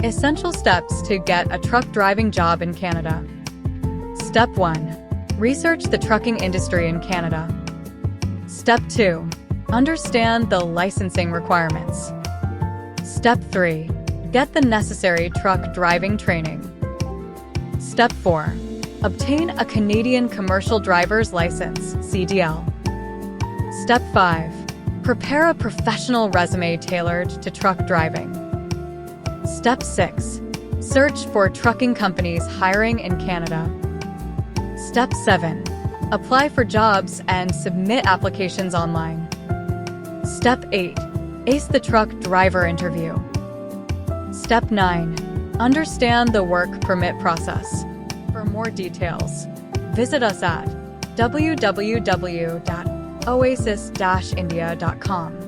Essential steps to get a truck driving job in Canada. Step 1. Research the trucking industry in Canada. Step 2. Understand the licensing requirements. Step 3. Get the necessary truck driving training. Step 4. Obtain a Canadian Commercial Driver's License, CDL. Step 5. Prepare a professional resume tailored to truck driving. Step 6. Search for trucking companies hiring in Canada. Step 7. Apply for jobs and submit applications online. Step 8. Ace the truck driver interview. Step 9. Understand the work permit process. For more details, visit us at www.oasis-india.com.